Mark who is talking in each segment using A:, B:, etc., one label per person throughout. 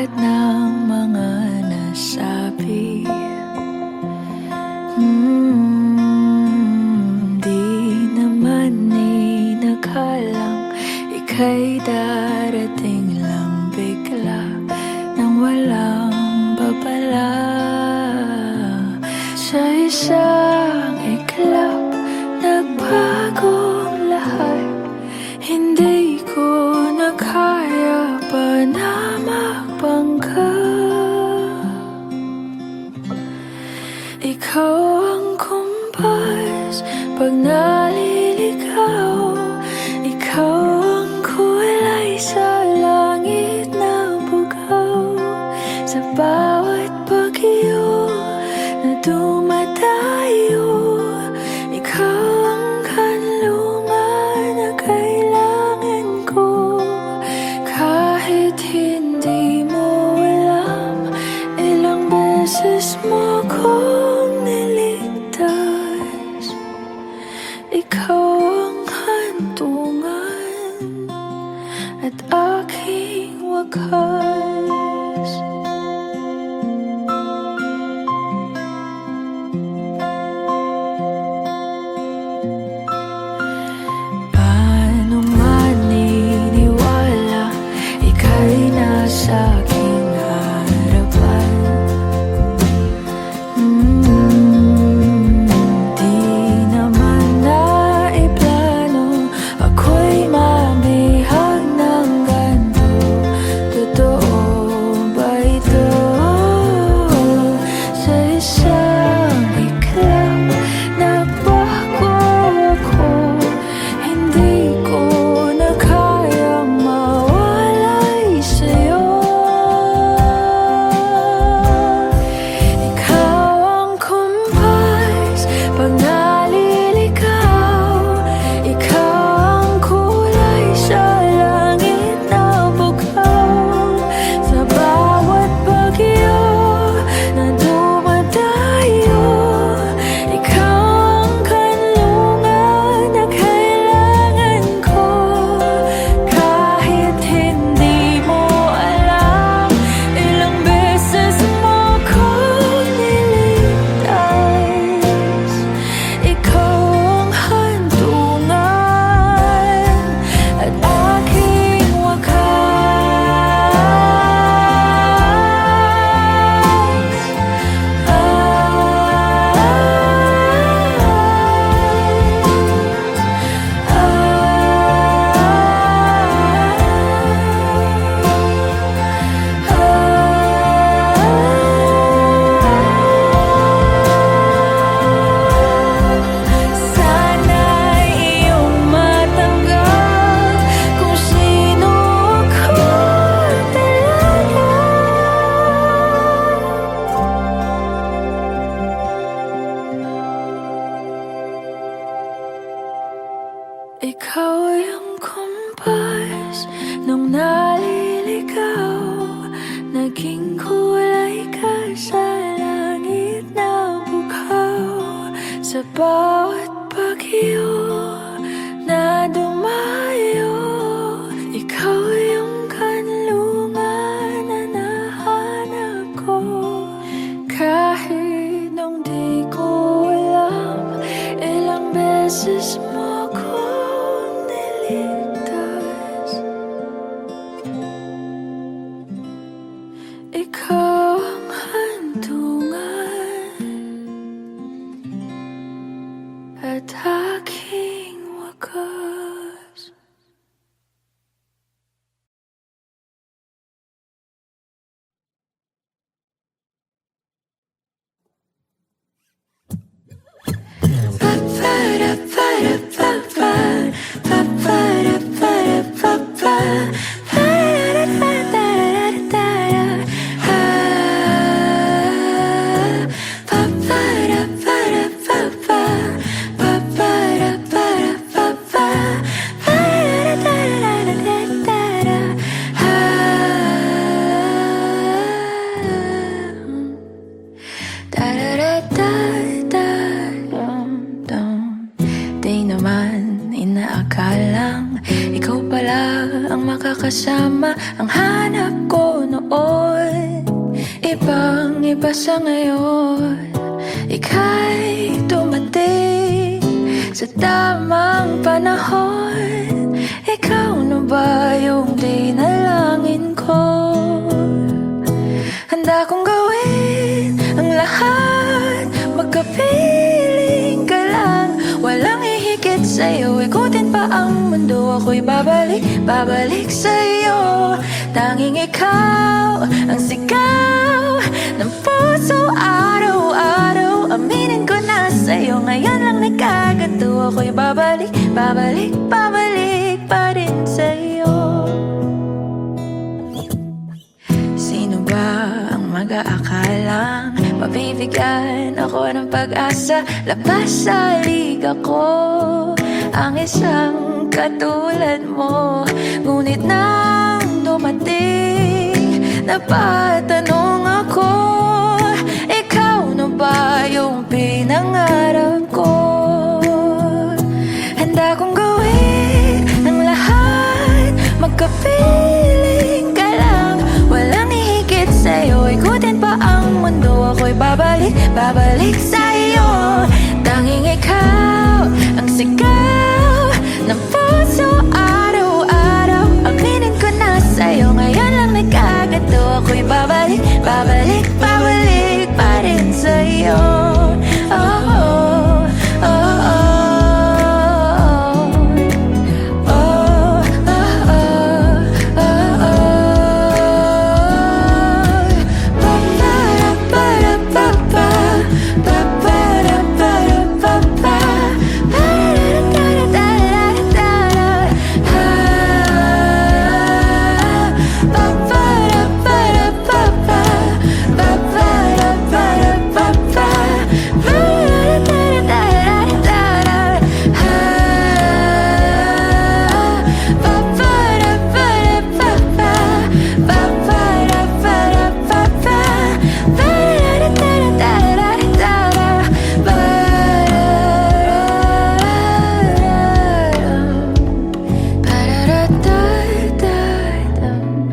A: Kahit ng mga nasabi, di naman inakalang ika'y darating lang bigla nang walang babala. Sa isang iglap, nagbagong lahat. Hindi ko na kaya pa na magpangga. Ikaw ang kumpas pag naliligaw. Ikaw ang kulay sa langit na bugaw. Sa bawat bagyo na dumadayo, ikaw ang kanlungan na kailangan ko. Kahit hindi mo alam, ilang beses mo kong niligtas. Ikaw ang hantungan at aking wakas. Paano maniniwala ika'y nasa aking harapan? Di naman naiplano ako'y mabihag ng ganito. Totoo ba ito? Sa isang iglap, nagbago ako. Hindi ko na kayang mawalay sa'yo. Ikaw ang kumpas pag naliligaw. Ikaw ang kulay sa langit na bugaw. Sa bawat bagyo na dumadayo, ikaw ang kanlungan na kailangan ko. Kahit hindi mo alam, ilang beses mo kong niligtas. Ikaw ang hantungan at aking sana'y iyong matanggap kung sino ako talaga. Ikaw yung kumpas nung naliligaw. Naging kulay ka sa langit na bugaw. Sa bawat bagyo na dumayo, ikaw yung kanlungan na nahanap ko. Kahit nung di ko alam, ilang beses mo kong niligtas. Ikaw ang hantungan at aking wakas. Di naman inaakalang ikaw pala ang makakasama ang hanap ko noon. ibang-iba sa ngayon. Ika'y dumating sa tamang panahon. Ikaw na ba yung dinalangin ko? Handa kong gawin ang lahat, magkapiling ka lang. Walang ihigit sa'yo, ikutin pa ang mundo. Ako'y babalik sa'yo. Tanging ikaw ang sigaw ng puso araw-araw. Aminin ko na sa'yo, ngayon lang nagkaganto. Ako'y babalik pa rin sa'yo. Sino ba ang mag-aakalang mabibigyan ako ng pag-asa? Labas sa liga ko ang isang katulad mo. Ngunit nang dumating, napatanong ako, ikaw na ba yung pinangarap ko? Handa kong gawin ang lahat, magkapiling ka lang. Walang ihigit sa'yo, ikutin pa ang mundo. Ako'y babalik sa'yo. Tanging ikaw ang sigaw ng puso araw-araw. Aminin ko na sa'yo, ngayon lang nagkaganto. Ako'y babalik pa rin sa'yo. Oh, oh, oh, oh.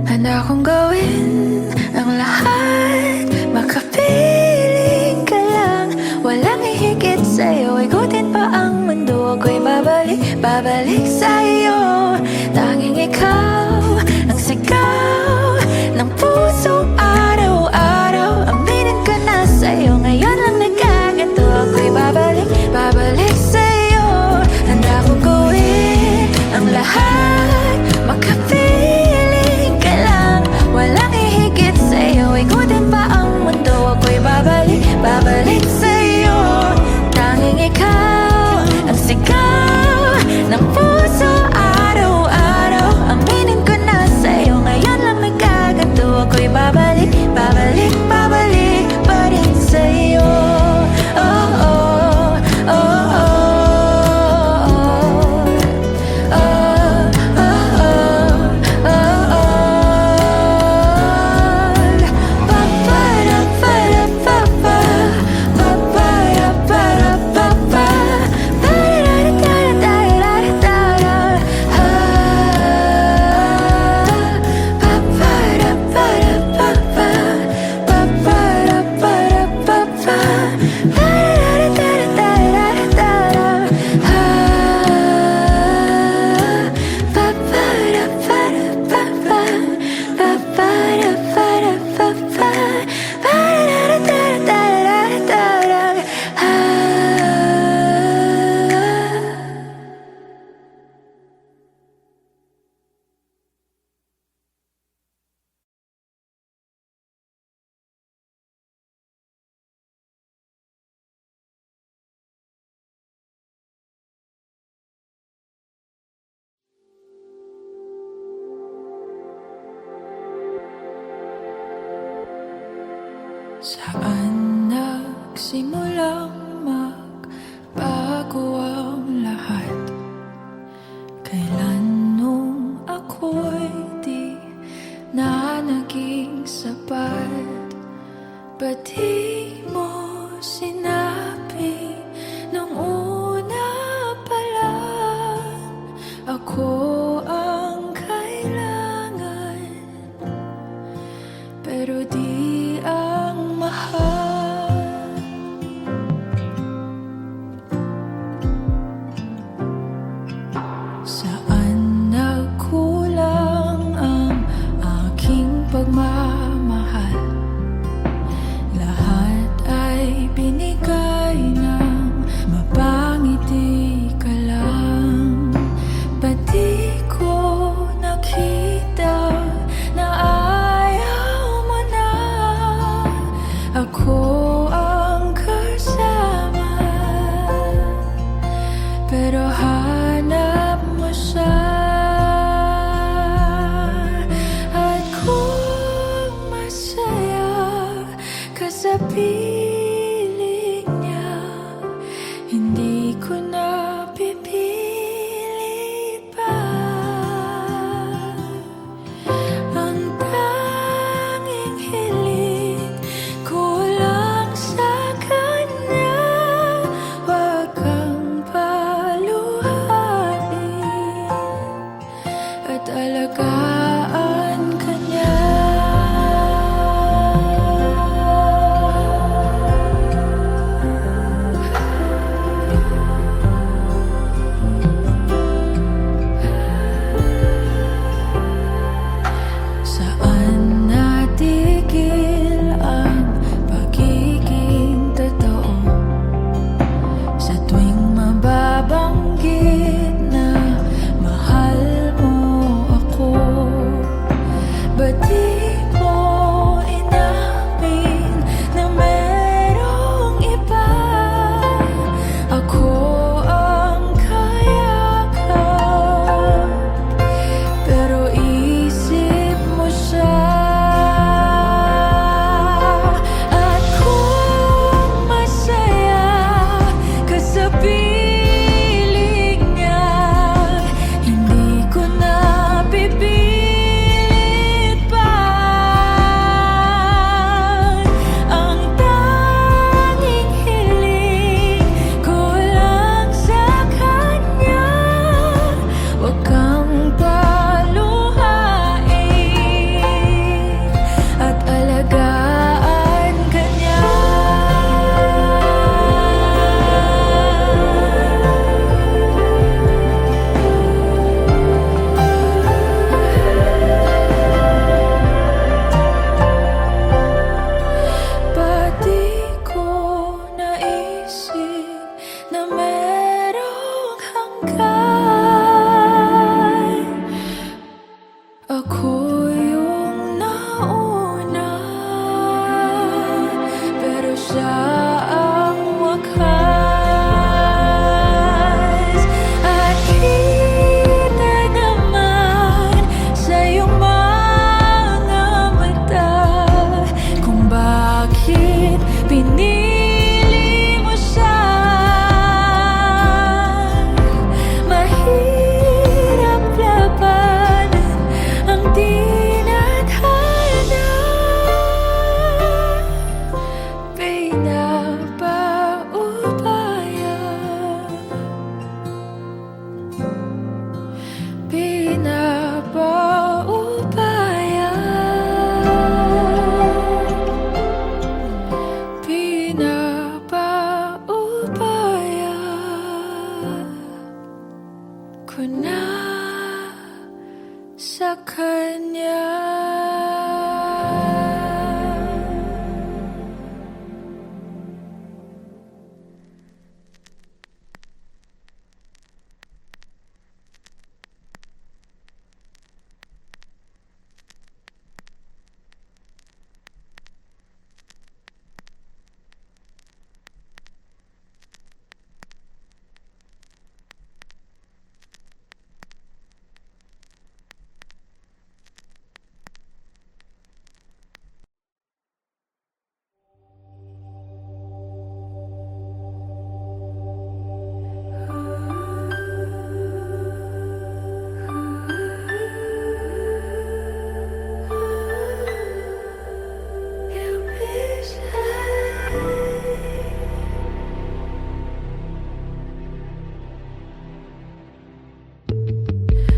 A: Handa kong gawin ang lahat, makapiling ka lang. Walang ihigit sa'yo, ikutin pa ang mundo. Ako'y babalik sa'yo. Tanging ikaw ang sigaw ng puso araw-araw. Aminin ko na sa'yo, ngayon lang nagkaganto. Ako'y babalik sa'yo. Handa kong gawin ang lahat, makapiling ka lang. Walang ihigit sa'yo, ikutin pa ang mundo. Ako'y babalik sa'yo. Tanging ikaw ang sigaw ng puso araw-araw. Aminin ko na sa'yo, ngayon lang nagkaganto. Ako'y babalik pa rin sa'yo. Oh, oh, oh, oh, oh, oh, oh, oh, oh. Saan nagsimulang magbago ang lahat? Kailan nung ako'y di na naging sapat? Ba't di mo sinabi nung una pa lang ako ang kailangan? Pero di ang mahal. Saan nagkulang ang aking pagmamahal? Lahat ay binigay ng mapangiti ka lang. Pati ko nakita na ayaw mo na. Ako ang kasama, pero hanap mo siya. At kung masaya ka sa piling niya, hindi ko na pipilit pa. Ang tanging hiling ko lang sa kanya, wag kang paluhain at alagaan ka niya. Saan natigil ang pagiging totoo? Sa tuwing mababanggit na mahal mo ako, ba't di mo inamin na merong iba? Ako ang kayakap, pero isip mo siya. At kung masaya ka sa piling niya, hindi ko na pipilit pa. Ang tanging hiling ko lang sa kanya, wag kang paluhain at alagaan ka niya. Ba't di ko naisip na merong hanggan? Ako yung nauna, pero siya ang wakas. At kita naman sa iyong mga mata kung bakit pinili mo siya. Mahirap labanan ang tinadhana. Pinapaubaya, pinapaubaya, pinapaubaya ko na sa kanya.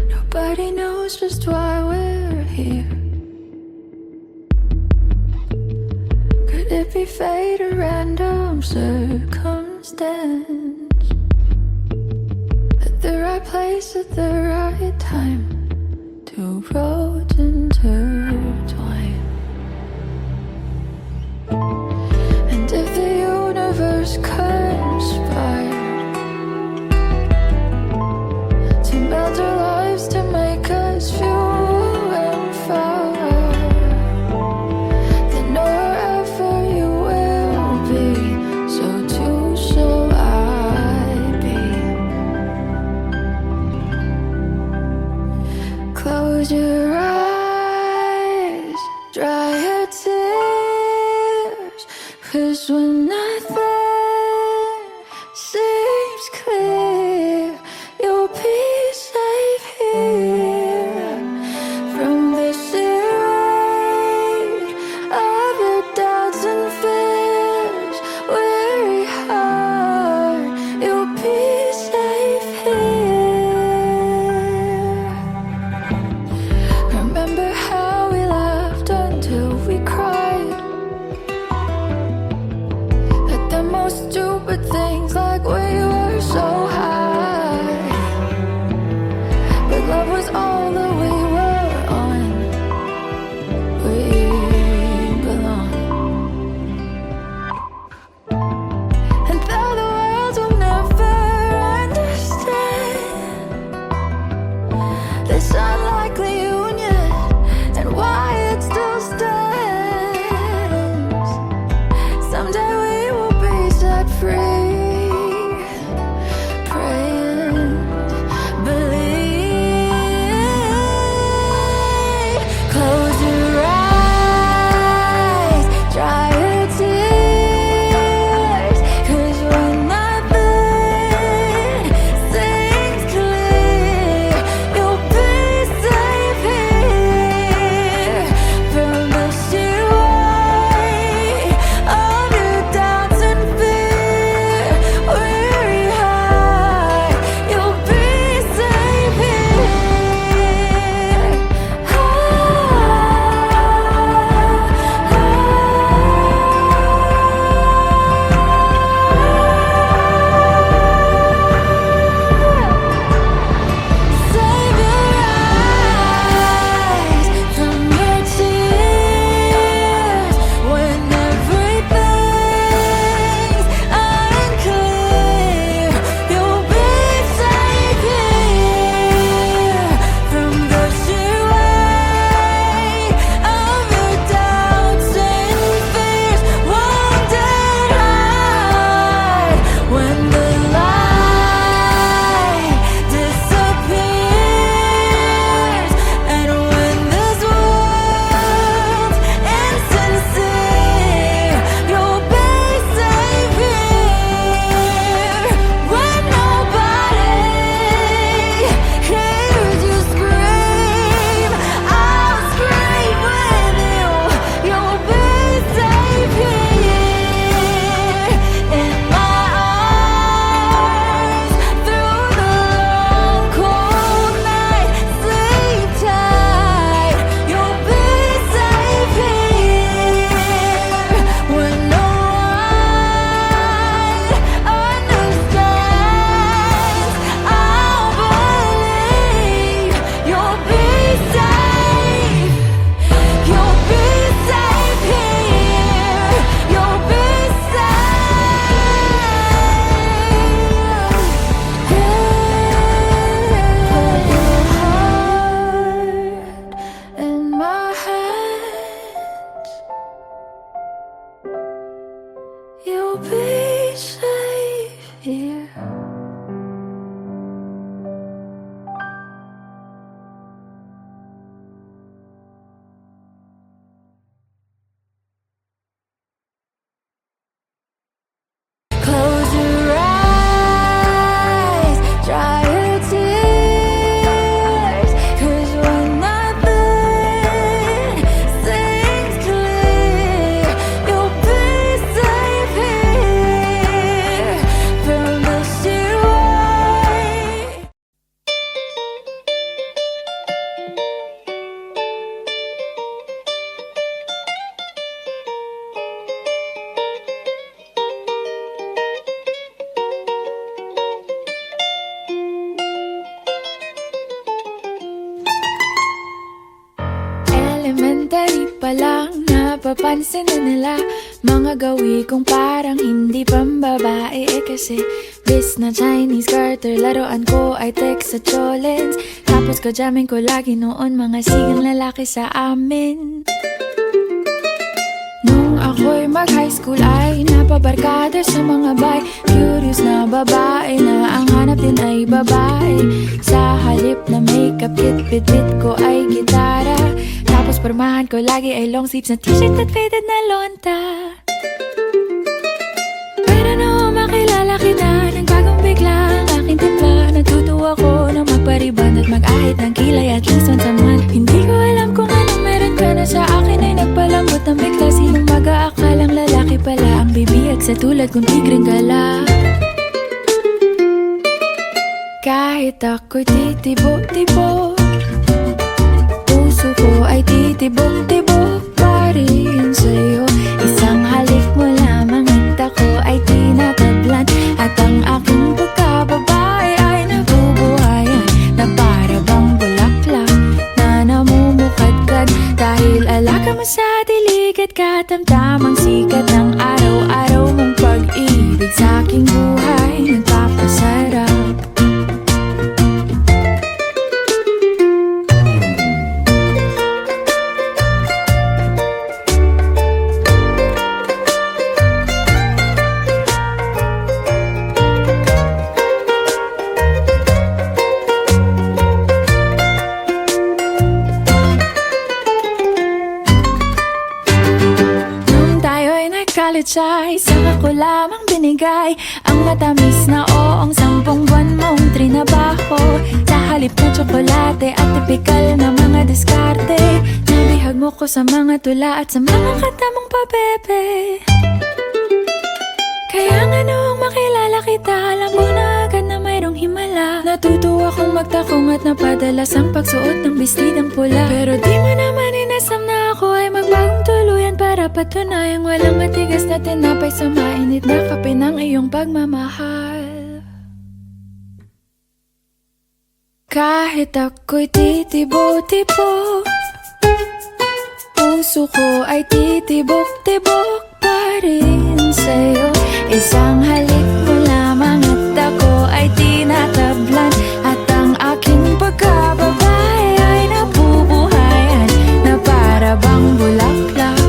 A: Nobody knows just why we're here. Could it be fate or random circumstance? At the right place at the right time, two roads intertwine. And if the universe conspired to melt our lives to make us few and far, then wherever you will be, so too shall I be. Close your eyes, dry your tears, 'cause when nothing seems clear, you'll be safe here from the seed of your doubts and fears. Weary heart, you'll be safe here. Remember how we laughed until we cried at the most stupid things, like we were so high. But love was all that we were on. We belong. And though the world will never understand this unlikely union and why it still stands, someday we will be set free. Pray and believe. Close your eyes, dry your tears, 'cause when nothing seems clear, you'll be safe here from the sheer weight of your doubts and fear. Weary heart, you'll be safe here. Save your eyes from your tears when everything's unclear. You'll be safe here from the sheer weight of your doubts and fears. Wounded heart, when the light disappears, and when this world's insincere, you'll be safe here when nobody hears you scream. I'll scream with you. You'll be safe here in my arms through the long cold night. Sleep tight. You'll be safe here when no one understands. I'll believe you'll be safe. You'll be safe here. You'll be safe. Put your heart in my hands. You'll be safe here. Close your eyes, dry your tears, 'cause when nothing seems clear, you'll be safe here mapapansin na nila mga gawi kong parang hindi pambabae. Kasi bis na Chinese Carter, laruan ko ay text sa cholens. Tapos kajamin ko lagi noon mga sigang lalaki sa amin. Nung ako'y mag-high school ay napabarkada sa mga bay. Curious na babae na ang hanap din ay babae. Sa halip na makeup kit, bit-bit ko ay gitara. Tapos pormahan ko lagi ay long sleeves na t-shirt at faded na lonta. Pero nung makilala kita, nagbagong bigla ang aking timpla. Natutuwa ko na magpariban at mag-ahit ng kilay at least once a month. Hindi ko alam kung anong meron ka na sa akin ay nagpalambot ng bigla. Sinong mag-aakalang lalaki pala ang bibiyag sa tulad kong tigring gala. Kahit ako'y titibo-tibo, puso ko ay titibok-tibok pa rin sa'yo. Isang halik mo lamang at ako ay tinatablan. At ang aking pagkababae ay nabubuhayan na para bang bulaklak na namumukadkad. Dahil alaga mo sa dilig at katamtamang sikat ng araw-araw mong pag-ibig sa aking buhay nagpapasarap. Ay saka ko lamang binigay ang matamis na oong 10 buwan mong trinabaho. Sa halip na tsokolate at tipikal na mga diskarte, nabihag mo ko sa mga tula at sa mga kata mong pabebe. Kaya nga noong makilala kita, alam mo na agad na mayroong himala. Natutuwa kong magtakong at napadalas ang pagsuot ng bestidang pula. Pero di mo naman inasam na ako ay magbagong tuluyan para patunayang walang matigas na tinapay sa mainit na kape ng iyong pagmamahal. Kahit ako'y titibo-tibo, puso ko ay titibok-tibok pa rin sa'yo. Isang halik mo lamang at ako ay tinatablan. At ang aking pagkababae ay nabubuhayan na para bang bulaklak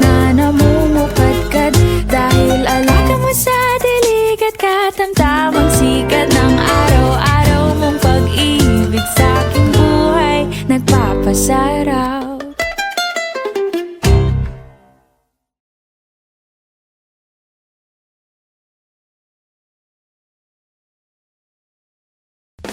A: na namumukadkad. Dahil alaga mo sa dilig at katamtamang sikat ng araw-araw mong pag-ibig sa aking buhay nagpapasarap.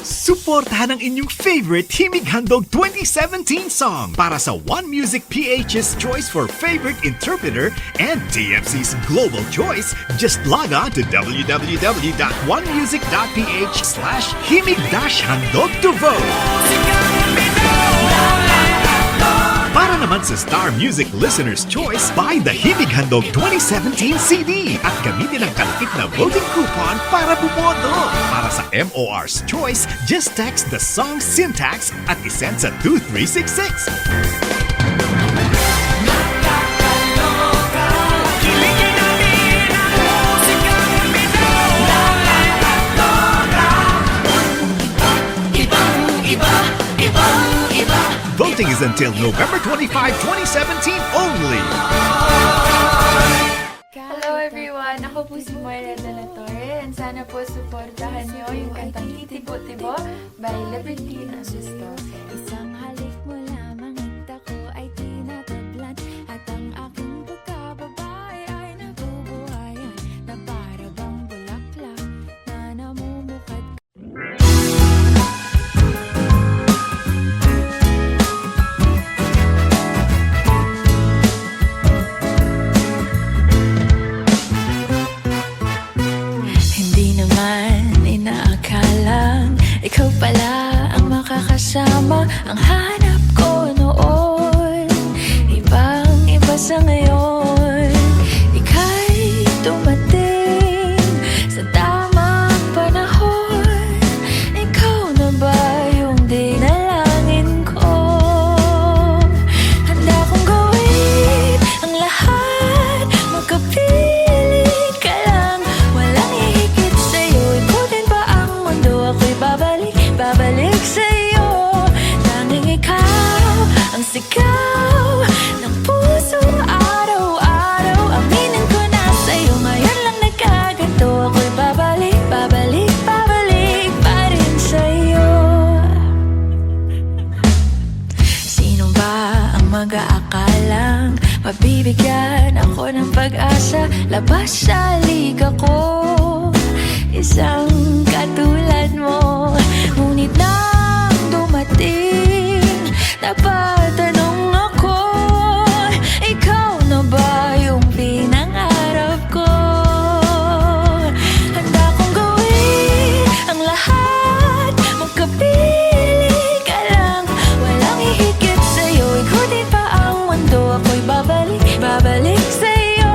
B: Suportahan ang inyong favorite Himig Handog 2017 song para sa One Music PH's choice for favorite interpreter and TFC's global choice. Just log on to www.onemusic.ph/himig-handog to vote. Para naman sa Star Music Listener's Choice, buy the Himig Handog 2017 CD at gamitin ang kalakip na voting coupon para bumoto. Para sa MOR's Choice, just text the song syntax at isend sa 2366. Voting is until November 25, 2017 only.
A: Hello everyone! Ako po si Moira de la Torre and sana po suportahan niyo yung kantang Titibo-Tibo by Liberty Sisto. Isang halik mo lamang at ako ay tinatablan. At ang aking pagkababae ay nabubuhayan na para bang bulaklak na namumukad. Ikaw pala ang makakasama, ang hanap ko noon. Ibang-iba sa ngayon, ika'y dumating sa tamang panahon. Ikaw na ba yung dinalangin ko? Handa kong gawin ang lahat ng pag-asa. Labas sa liga ko, isang katulad mo. Ngunit nang dumating, napatanong ako, ikaw na ba yung pinangarap ko? Handa kong gawin ang lahat, magkapiling ka lang. Walang hihigit sa'yo, ikutin pa ang mundo. Ako'y babalik sa'yo.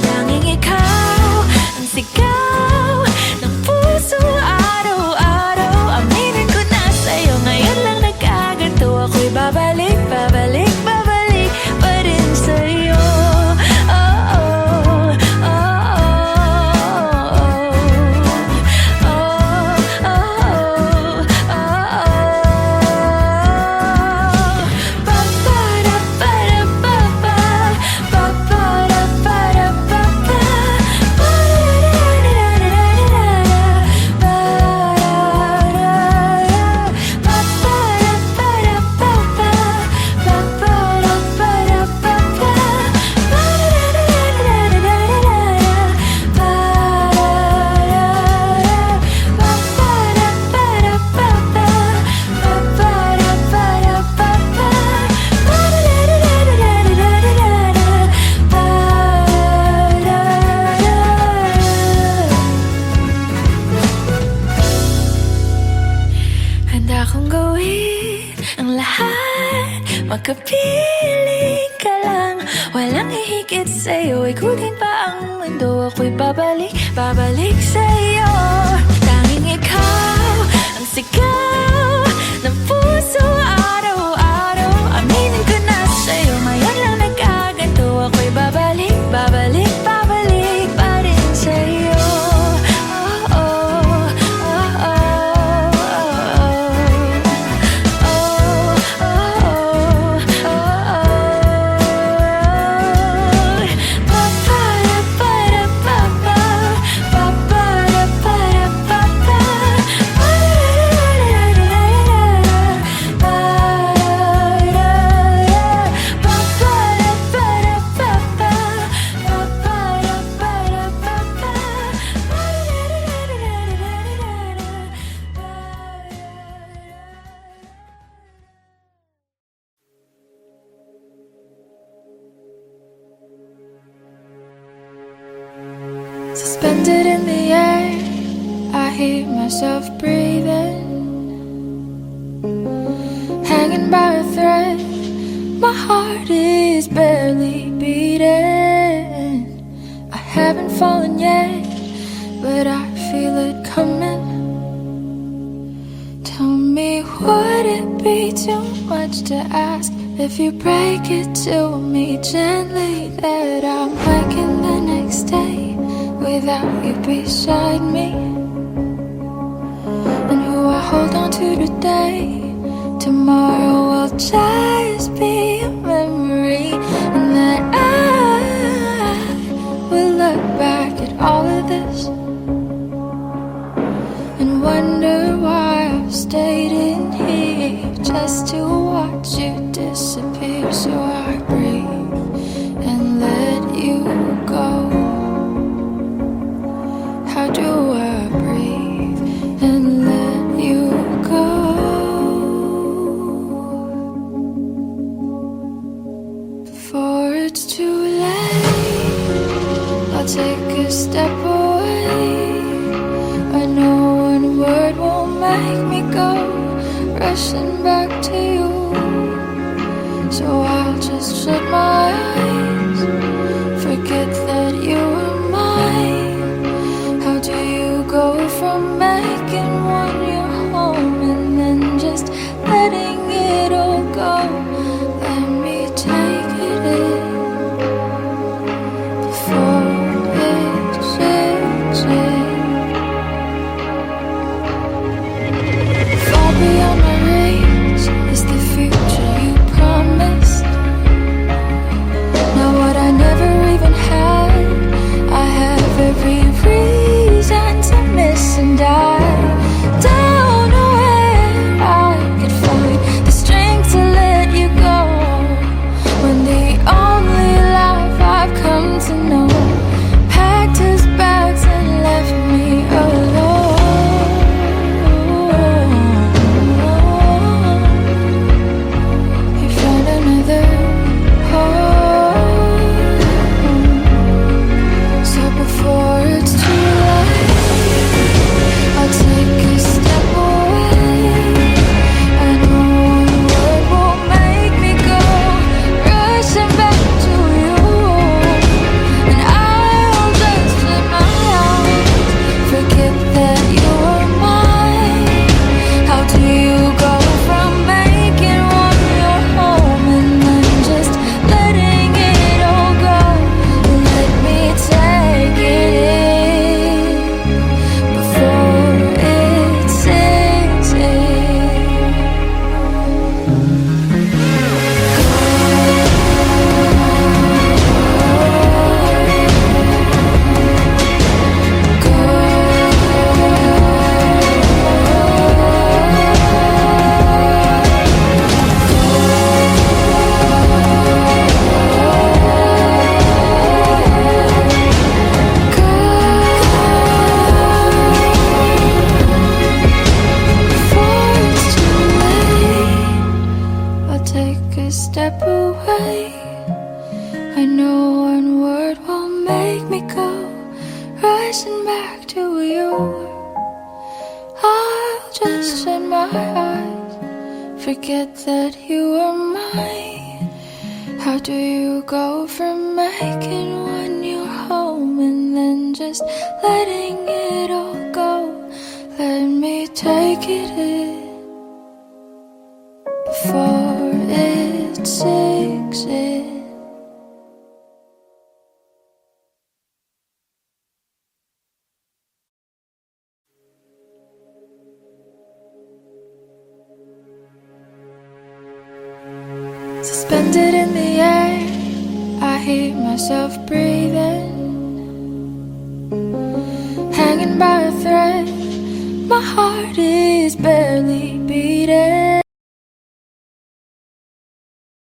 A: Tanging ikaw ang sigaw ng puso araw-araw. Aminin ko na sa'yo, ngayon lang nagkaganto. Ako'y babalik pa rin sa'yo. Oh, oh, oh, oh, oh, oh, oh, oh. Pa-pa-da-pa-da-pa-pa, pa-pa-da-pa-da-pa-pa, handa kong gawin ang lahat, magkapiling ka lang. Walang hihigit sa'yo, ikutin pa ang mundo. Ako'y babalik sa'yo. Tanging ikaw ang sigaw ng puso araw-araw. Aminin ko na sa'yo, ngayon lang nagkaganto. Ako'y babalik pa rin sa'yo. Oh, oh, oh, oh, suspended in the air, I hear myself breathing, hanging by a thread. My heart is barely beating. I haven't fallen yet, but I feel it coming. Tell me, would it be too much to ask if you break it to me gently that I'm waking the next day without you beside me? And who I hold on to today, tomorrow will just be a memory. And that I will look back at all of this and wonder why I've stayed in here just to watch you disappear. So I breathe and let you go. How do I breathe and let you go? Before it's too late, I'll take a step away. I know one word won't make me go rushing back to you. So I'll just shut my eyes, forget that you were mine. How do you go from making one your home and then just letting it all go? Let me take it in before it sinks in. Far beyond my reach is the future you promised. Now what I never racing back to you. I'll just shut my eyes, forget that you were mine. How do you go from making one your home and then just letting it all go? Let me take it in before it sinks in. Suspended in the air, I hear myself breathing, hanging by a thread. My heart is barely beating.